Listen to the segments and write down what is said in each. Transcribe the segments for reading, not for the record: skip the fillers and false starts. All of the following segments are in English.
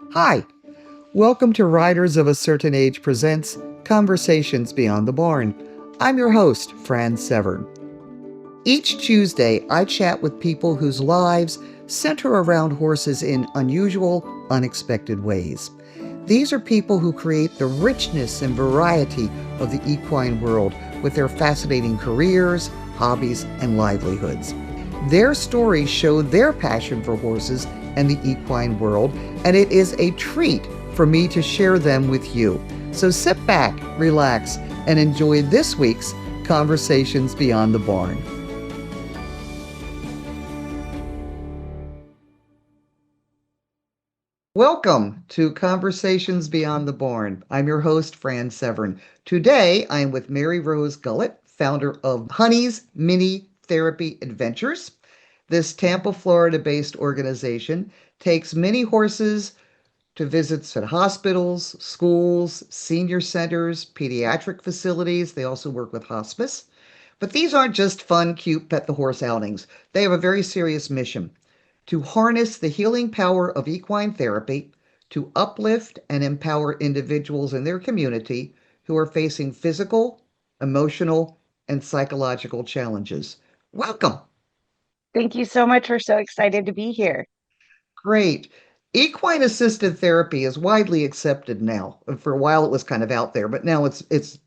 Hi, welcome to Riders of a Certain Age presents Conversations Beyond the Barn. I'm your host, Fran Severn. Each Tuesday, I chat with people whose lives center around horses in unusual, unexpected ways. These are people who create the richness and variety of the equine world with their fascinating careers, hobbies, and livelihoods. Their stories show their passion for horses and the equine world, and it is a treat for me to share them with you. So sit back, relax, and enjoy this week's Conversations Beyond the Barn. Welcome to Conversations Beyond the Barn. I'm your host, Fran Severn. Today, I'm with Mary Rose Gullett, founder of Honey's Mini Therapy Adventures. This Tampa, Florida-based organization takes mini horses to visits at hospitals, schools, senior centers, pediatric facilities. They also work with hospice. But these aren't just fun, cute pet the horse outings. They have a very serious mission to harness the healing power of equine therapy to uplift and empower individuals in their community who are facing physical, emotional, and psychological challenges. Welcome. Thank you so much. We're so excited to be here. Great. Equine assisted therapy is widely accepted now. For a while it was kind of out there, but now its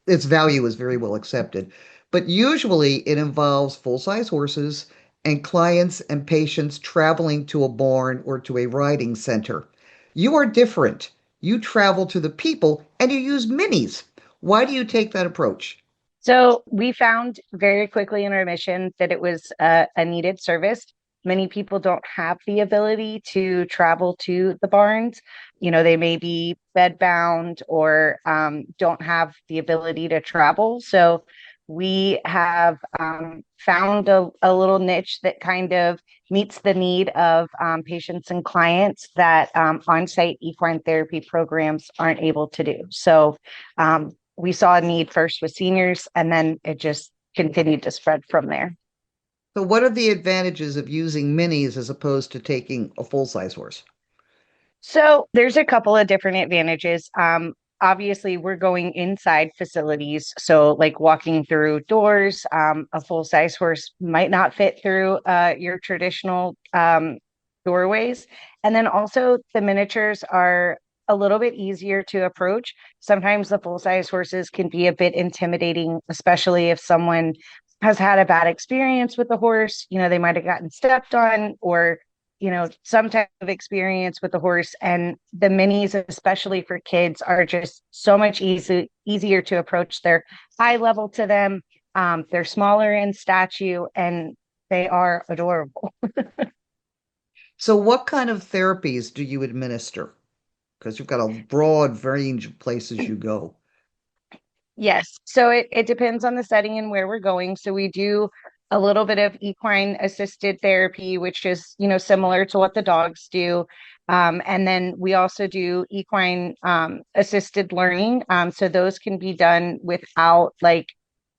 value is very well accepted. But usually it involves full-size horses and clients and patients traveling to a barn or to a riding center. You are different. You travel to the people and you use minis. Why do you take that approach? So, we found very quickly in our mission that it was a needed service. Many people don't have the ability to travel to the barns. They may be bedbound or don't have the ability to travel. So, we have found a little niche that kind of meets the need of patients and clients that on-site equine therapy programs aren't able to do. So, we saw a need first with seniors, and then it just continued to spread from there. So what are the advantages of using minis as opposed to taking a full-size horse? So there's a couple of different advantages. Obviously, we're going inside facilities. So, like walking through doors, a full size horse might not fit through your traditional doorways. And then also, the miniatures are a little bit easier to approach. Sometimes the full size horses can be a bit intimidating, especially if someone has had a bad experience with the horse. They might have gotten stepped on or some type of experience with the horse. And the minis, especially for kids, are just so much easier to approach. They're eye level to them. They're smaller in stature and they are adorable. So what kind of therapies do you administer? Because you've got a broad range of places you go. Yes. So it depends on the setting and where we're going. So we do a little bit of equine assisted therapy, which is, similar to what the dogs do. And then we also do equine assisted learning. So those can be done without like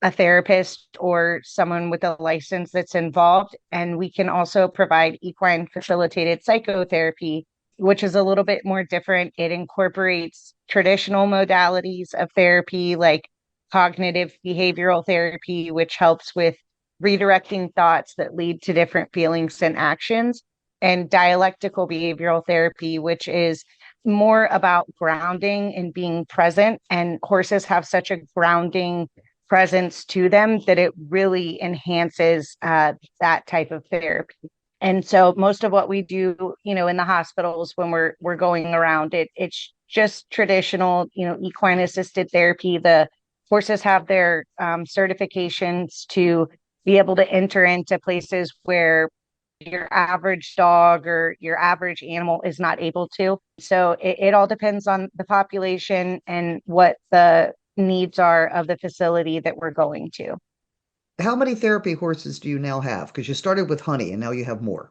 a therapist or someone with a license that's involved. And we can also provide equine facilitated psychotherapy, which is a little bit more different. It incorporates traditional modalities of therapy like cognitive behavioral therapy, which helps with redirecting thoughts that lead to different feelings and actions, and dialectical behavioral therapy, which is more about grounding and being present. And horses have such a grounding presence to them that it really enhances that type of therapy. And so most of what we do, in the hospitals when we're going around it's just traditional, equine assisted therapy. The horses have their certifications to be able to enter into places where your average dog or your average animal is not able to. So it all depends on the population and what the needs are of the facility that we're going to. How many therapy horses do you now have? Because you started with Honey and now you have more.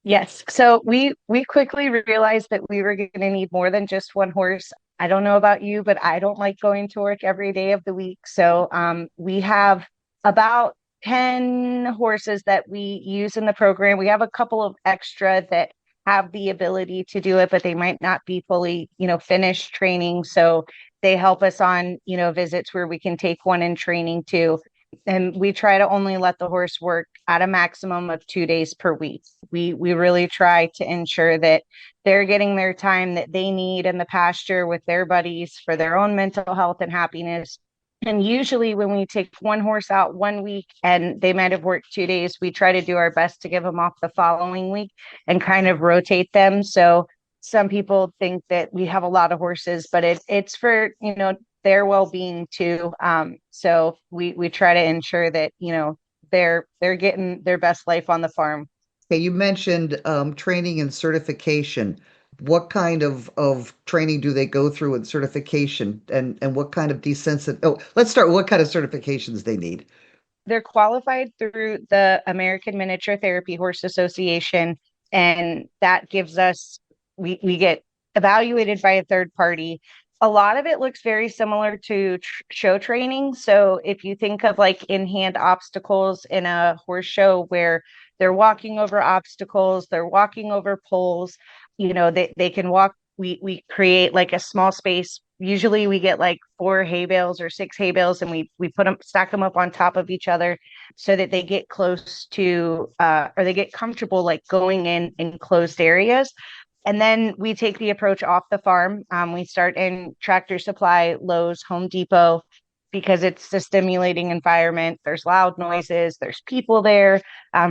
Yes. So we quickly realized that we were going to need more than just one horse. I don't know about you, but I don't like going to work every day of the week. So we have about 10 horses that we use in the program. We have a couple of extra that have the ability to do it, but they might not be fully, finished training. So they help us on, visits where we can take one in training too. And we try to only let the horse work at a maximum of 2 days per week. We really try to ensure that they're getting their time that they need in the pasture with their buddies for their own mental health and happiness. And usually, when we take one horse out one week and they might have worked 2 days, we try to do our best to give them off the following week and kind of rotate them. So some people think that we have a lot of horses, but it's for, their well-being too. So we try to ensure that, they're getting their best life on the farm. Okay, you mentioned training and certification. What kind of training do they go through in certification, and what kind of desensit? Oh, let's start. What kind of certifications they need? They're qualified through the American Miniature Therapy Horse Association, and that gives us we get evaluated by a third party. A lot of it looks very similar to show training. So if you think of like in-hand obstacles in a horse show where they're walking over obstacles, they're walking over poles, they can walk. We create like a small space. Usually we get like 4 hay bales or 6 hay bales, and we put them, stack them up on top of each other so that they get close to or they get comfortable like going in enclosed areas. And then we take the approach off the farm. We start in Tractor Supply, Lowe's, Home Depot, because it's a stimulating environment. There's loud noises, there's people there.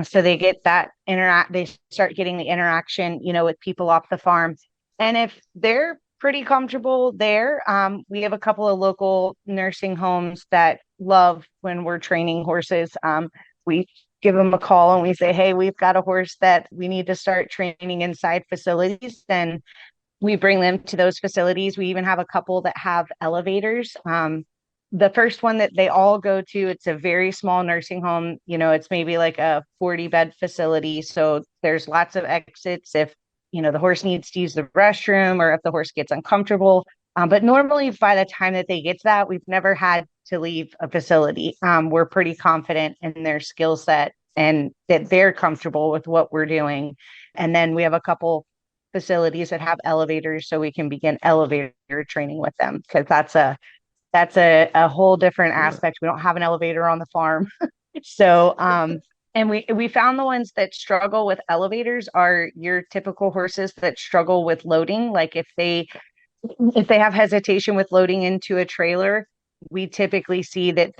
So they get that they start getting the interaction, with people off the farm. And if they're pretty comfortable there, we have a couple of local nursing homes that love when we're training horses. We give them a call and we say, hey, we've got a horse that we need to start training inside facilities. Then we bring them to those facilities. We even have a couple that have elevators. The first one that they all go to, it's a very small nursing home. It's maybe like a 40-bed facility. So there's lots of exits if, the horse needs to use the restroom or if the horse gets uncomfortable. But normally by the time that they get to that, we've never had to leave a facility. We're pretty confident in their skill set and that they're comfortable with what we're doing. And then we have a couple facilities that have elevators so we can begin elevator training with them, because that's a whole different aspect. We don't have an elevator on the farm. So and we found the ones that struggle with elevators are your typical horses that struggle with loading. Like if they have hesitation with loading into a trailer, we typically see that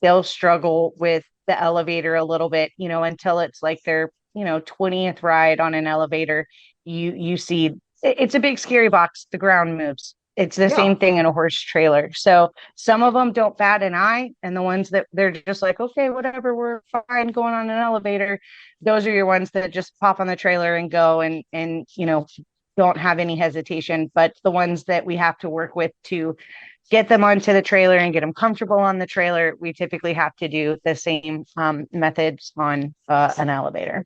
they'll struggle with the elevator a little bit, until it's like their, 20th ride on an elevator. You see it's a big scary box. The ground moves. It's the Yeah. same thing in a horse trailer. So some of them don't bat an eye, and the ones that they're just like, okay, whatever, we're fine going on an elevator. Those are your ones that just pop on the trailer and go and don't have any hesitation. But the ones that we have to work with to get them onto the trailer and get them comfortable on the trailer, we typically have to do the same methods on an elevator.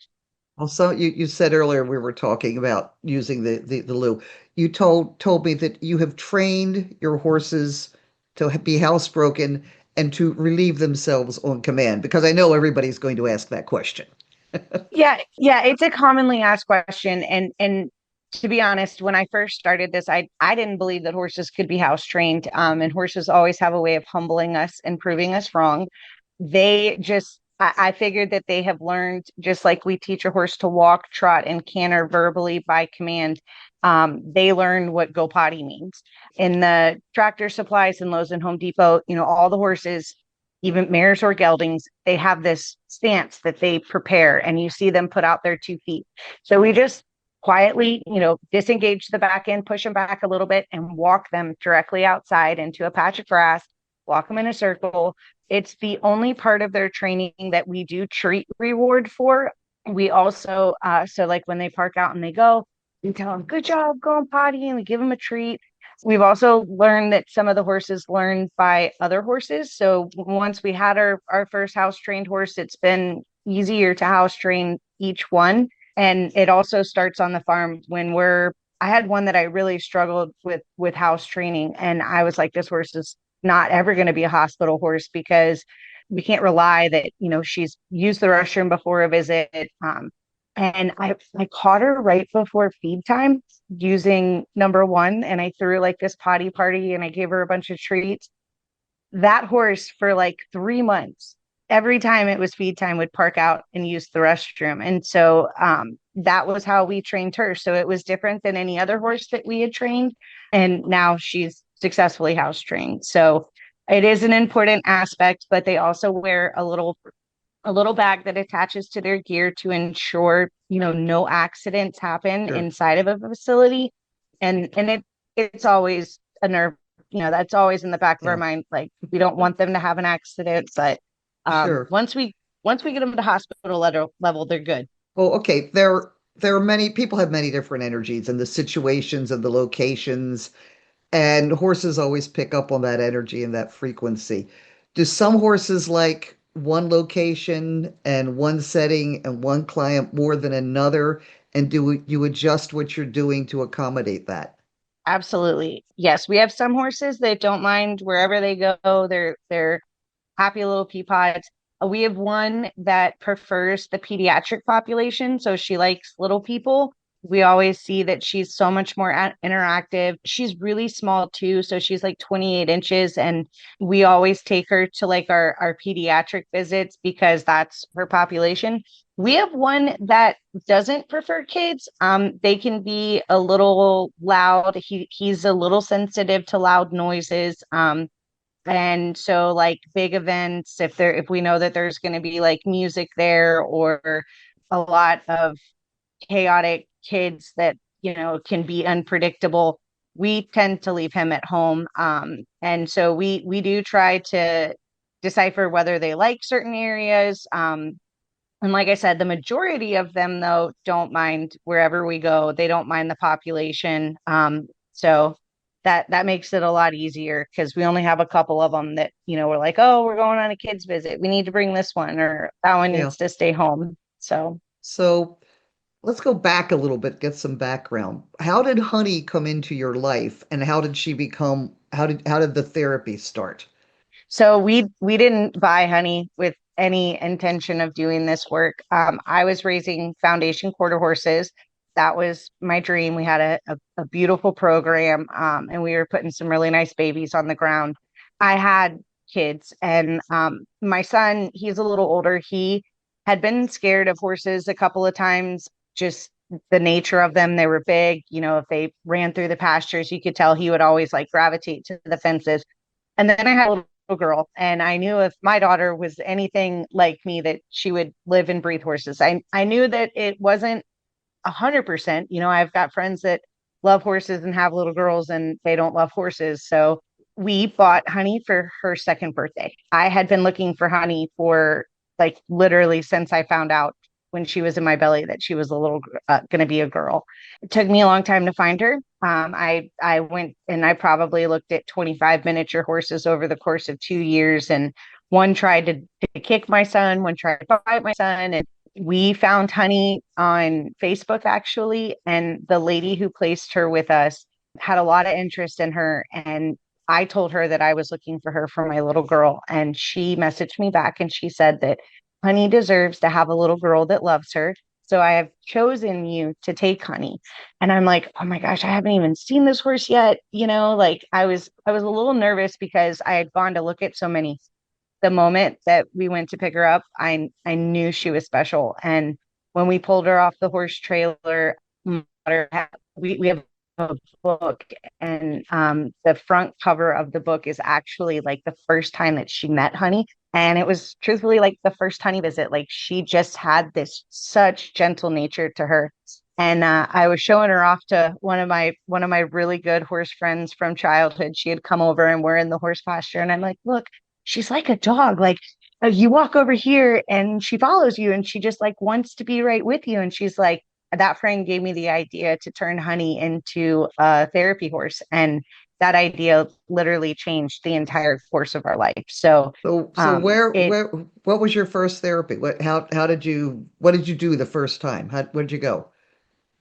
Also, you said earlier we were talking about using the loo. You told me that you have trained your horses to be housebroken and to relieve themselves on command, because I know everybody's going to ask that question. Yeah, it's a commonly asked question, and to be honest, when I first started this, I didn't believe that horses could be house trained. And horses always have a way of humbling us and proving us wrong. I figured that they have learned, just like we teach a horse to walk, trot, and canter verbally by command. They learn what go potty means. In the Tractor Supplies and Lowe's and Home Depot, all the horses, even mares or geldings, they have this stance that they prepare, and you see them put out their 2 feet. So we just quietly, disengage the back end, push them back a little bit, and walk them directly outside into a patch of grass, walk them in a circle. It's the only part of their training that we do treat reward for. We also, so like when they park out and they go, we tell them, good job, going potty, and we give them a treat. We've also learned that some of the horses learn by other horses. So once we had our first house trained horse, it's been easier to house train each one. And it also starts on the farm I had one that I really struggled with house training. And I was like, this horse is not ever going to be a hospital horse, because we can't rely that, she's used the restroom before a visit. And I caught her right before feed time using number one, and I threw like this potty party and I gave her a bunch of treats. That horse for like 3 months, every time it was feed time, would park out and use the restroom. And so that was how we trained her. So it was different than any other horse that we had trained. And now she's successfully house trained. So it is an important aspect, but they also wear a little bag that attaches to their gear to ensure, no accidents happen Sure, inside of a facility. And it's always a nerve, that's always in the back of our yeah, mind. Like, we don't want them to have an accident, but sure. once we get them to hospital level, they're good. Well, okay, there are many people have many different energies and the situations and the locations, and horses always pick up on that energy and that frequency. Do some horses like one location and one setting and one client more than another? And do you adjust what you're doing to accommodate that? Absolutely. Yes, we have some horses that don't mind wherever they go. They're happy little pea pods. We have one that prefers the pediatric population, so she likes little people. We always see that she's so much more interactive. She's really small too, so she's like 28 inches, and we always take her to like our pediatric visits because that's her population. We have one that doesn't prefer kids. They can be a little loud. He's a little sensitive to loud noises. And so like big events, if we know that there's going to be like music there or a lot of chaotic kids that, can be unpredictable, we tend to leave him at home. And so we do try to decipher whether they like certain areas. And like I said, the majority of them though don't mind wherever we go. They don't mind the population. So that makes it a lot easier because we only have a couple of them that, we're like, oh, we're going on a kids visit. We need to bring this one, or that one Yeah. needs to stay home. So So let's go back a little bit, get some background. How did Honey come into your life and how did the therapy start? So we didn't buy Honey with any intention of doing this work. I was raising foundation quarter horses. That was my dream. We had a beautiful program, and we were putting some really nice babies on the ground. I had kids, and my son, he's a little older. He had been scared of horses a couple of times, just the nature of them. They were big. If they ran through the pastures, you could tell he would always like gravitate to the fences. And then I had a little girl, and I knew if my daughter was anything like me, that she would live and breathe horses. I knew that it wasn't 100%. I've got friends that love horses and have little girls, and they don't love horses. So we bought Honey for her second birthday. I had been looking for Honey for like literally since I found out when she was in my belly that she was a little going to be a girl. It took me a long time to find her. I went and I probably looked at 25 miniature horses over the course of 2 years, and one tried to kick my son, one tried to bite my son, and we found Honey on Facebook actually, and the lady who placed her with us had a lot of interest in her. And I told her that I was looking for her for my little girl, and she messaged me back and she said that Honey deserves to have a little girl that loves her. So I have chosen you to take Honey. And I'm like, oh my gosh, I haven't even seen this horse yet. Like I was a little nervous because I had gone to look at so many. The moment that we went to pick her up, I knew she was special. And when we pulled her off the horse trailer, we have a book, and the front cover of the book is actually like the first time that she met Honey. And it was truthfully like the first Honey visit. Like, she just had this such gentle nature to her. And I was showing her off to one of my really good horse friends from childhood. She had come over and we're in the horse pasture, and I'm like, look, she's like a dog. Like, you walk over here and she follows you, and she just like wants to be right with you. And she's like, that friend gave me the idea to turn Honey into a therapy horse. And that idea literally changed the entire course of our life. So So it what was your first therapy? What did you do the first time? Where did you go?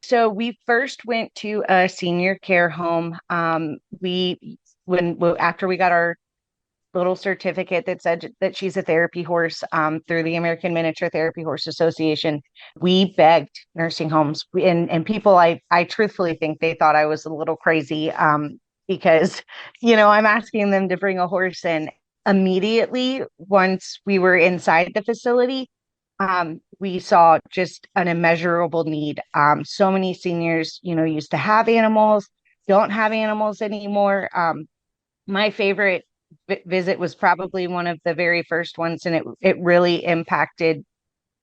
so we first went to a senior care home. We when after we got our little certificate that said that she's a therapy horse through the American Miniature Therapy Horse Association. We begged nursing homes, and people, I truthfully think they thought I was a little crazy because, I'm asking them to bring a horse in. Immediately, once we were inside the facility, we saw just an immeasurable need. So many seniors, used to have animals, don't have animals anymore. My favorite visit was probably one of the very first ones, and it really impacted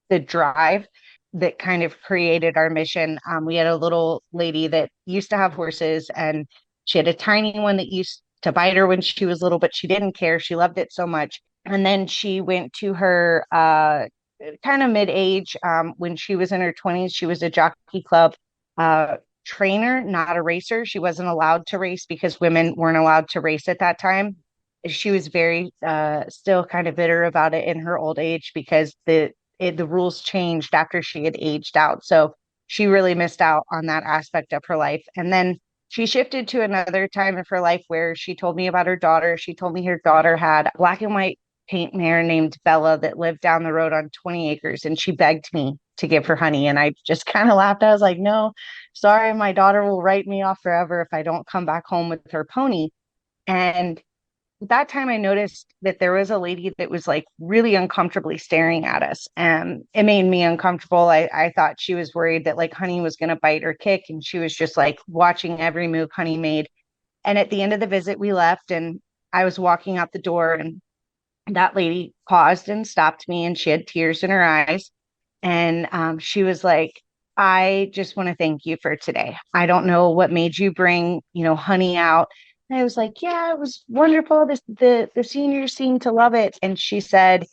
the drive that kind of created our mission. We had a little lady that used to have horses, and she had a tiny one that used to bite her when she was little, but she didn't care. She loved it so much. And then she went to her kind of mid-age, when she was in her 20s. She was a jockey club trainer, not a racer. She wasn't allowed to race because women weren't allowed to race at that time. She was very still kind of bitter about it in her old age because the rules changed after she had aged out. So she really missed out on that aspect of her life. And then she shifted to another time of her life where she told me about her daughter. She told me her daughter had a black and white paint mare named Bella that lived down the road on 20 acres, and she begged me to give her honey. And I just kind of laughed. I was like, no, sorry, my daughter will write me off forever if I don't come back home with her pony. And that time I noticed that there was a lady that was like really uncomfortably staring at us. And it made me uncomfortable. I thought she was worried that like Honey was going to bite or kick. And she was just like watching every move Honey made. And at the end of the visit, we left and I was walking out the door, and that lady paused and stopped me, and she had tears in her eyes. And she was like, I just want to thank you for today. I don't know what made you bring, Honey out. And I was like, yeah, it was wonderful. The seniors seemed to love it. And she said,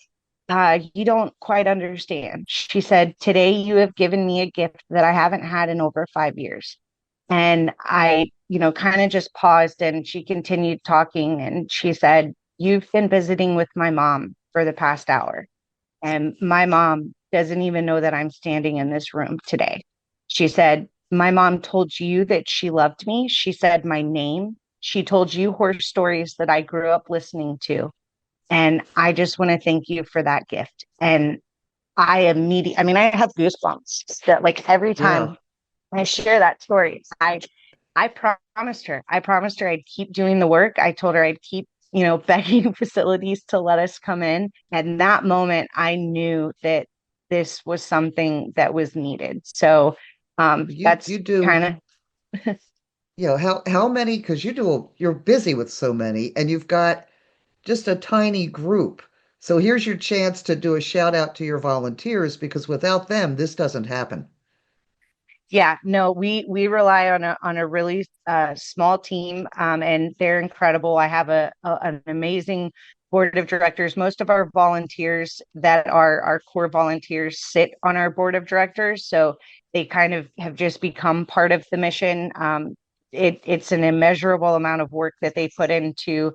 you don't quite understand. She said, today you have given me a gift that I haven't had in over 5 years. And I, kind of just paused, and she continued talking, and she said, you've been visiting with my mom for the past hour. And my mom doesn't even know that I'm standing in this room today. She said, my mom told you that she loved me. She said my name. She told you horror stories that I grew up listening to. And I just want to thank you for that gift. And I have goosebumps that like every Yeah. time I share that story. I promised her I'd keep doing the work. I told her I'd keep, begging facilities to let us come in. And that moment, I knew that this was something that was needed. So You that's do, kind of, how many, because you're busy with so many and you've got just a tiny group. So here's your chance to do a shout out to your volunteers because without them, this doesn't happen. yeah, no, we rely on a really small team, and they're incredible. I have an amazing board of directors. Most of our volunteers that are our core volunteers sit on our board of directors, so they kind of have just become part of the mission. It's an immeasurable amount of work that they put into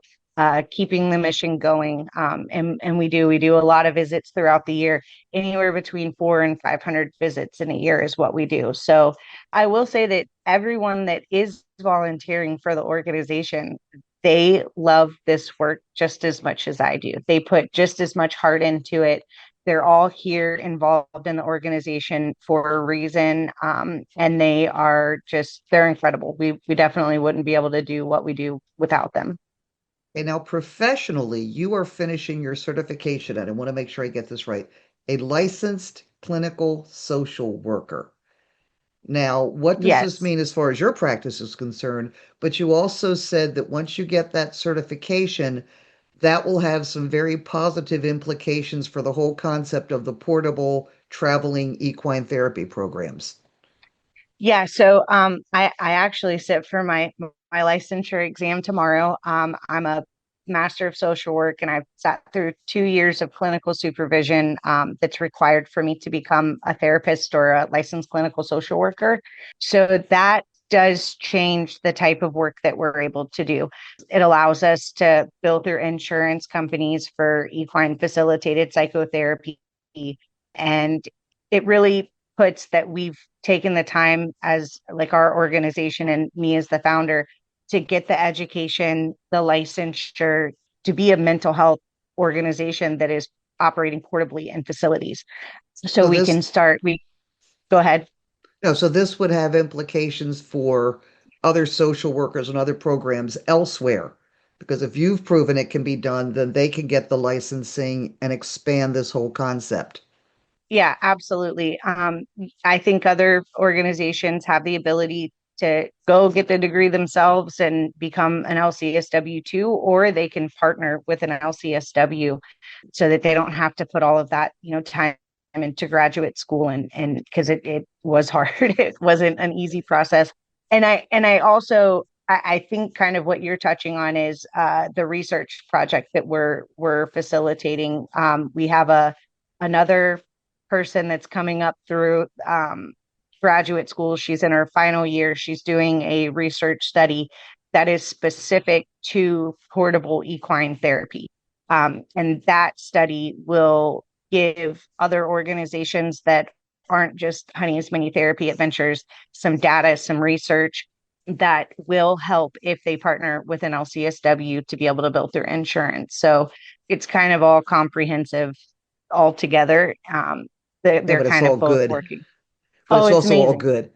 keeping the mission going, and we do a lot of visits throughout the year. Anywhere between 400 and 500 visits in a year is what we do. So I will say that everyone that is volunteering for the organization, they love this work just as much as I do. They put just as much heart into it. They're all here involved in the organization for a reason. And they're incredible. We definitely wouldn't be able to do what we do without them. Okay, now professionally, you are finishing your certification, and I want to make sure I get this right. A licensed clinical social worker. Now, what does this Yes. mean as far as your practice is concerned? But you also said that once you get that certification, that will have some very positive implications for the whole concept of the portable traveling equine therapy programs. Yeah, so I actually sit for my licensure exam tomorrow. I'm a master of social work, and I've sat through 2 years of clinical supervision that's required for me to become a therapist or a licensed clinical social worker. So that does change the type of work that we're able to do. It allows us to bill through insurance companies for equine facilitated psychotherapy, and it really puts that we've taken the time as like our organization and me as the founder to get the education, the licensure, to be a mental health organization that is operating portably in facilities. So So we can this, start, we go ahead. no, so this would have implications for other social workers and other programs elsewhere. Because if you've proven it can be done, then they can get the licensing and expand this whole concept. Yeah, absolutely. I think other organizations have the ability to go get the degree themselves and become an LCSW too, or they can partner with an LCSW so that they don't have to put all of that, time into graduate school and because it was hard. It wasn't an easy process. And I also I think kind of what you're touching on is the research project that we're facilitating. We have another person that's coming up through graduate school. She's in her final year. She's doing a research study that is specific to portable equine therapy. And that study will give other organizations that aren't just Honey's Mini Therapy Adventures some data, some research that will help if they partner with an LCSW to be able to build their insurance. So it's kind of all comprehensive all together. Yeah, They're but it's kind all of both good. working. But Oh, it's it's also all amazing. good.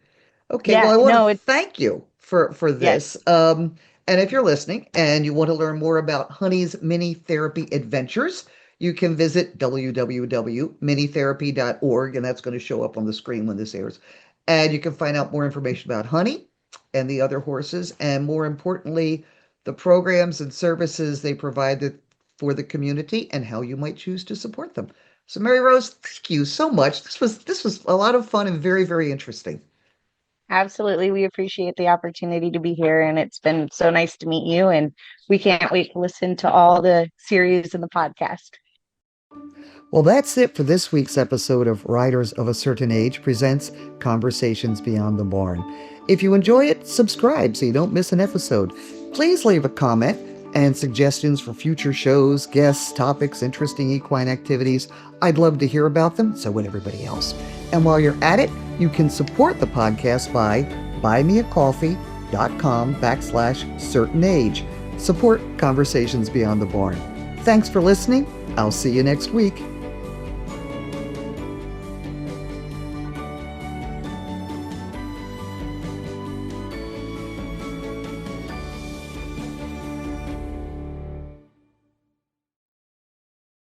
Okay, well, Yeah, I want to no, it's thank you for this. yes, And if you're listening and you want to learn more about Honey's Mini Therapy Adventures, you can visit www.minitherapy.org, and that's going to show up on the screen when this airs. And you can find out more information about Honey and the other horses, and more importantly, the programs and services they provide for the community and how you might choose to support them. So, Mary Rose, thank you so much. This was a lot of fun and very, very interesting. absolutely. We appreciate the opportunity to be here, and it's been so nice to meet you. And we can't wait to listen to all the series and the podcast. Well, that's it for this week's episode of Riders of a Certain Age presents Conversations Beyond the Barn. If you enjoy it, subscribe so you don't miss an episode. Please leave a comment and suggestions for future shows, guests, topics, interesting equine activities. I'd love to hear about them, so would everybody else. And while you're at it, you can support the podcast by buymeacoffee.com/certain age. Support Conversations Beyond the Barn. Thanks for listening. I'll see you next week.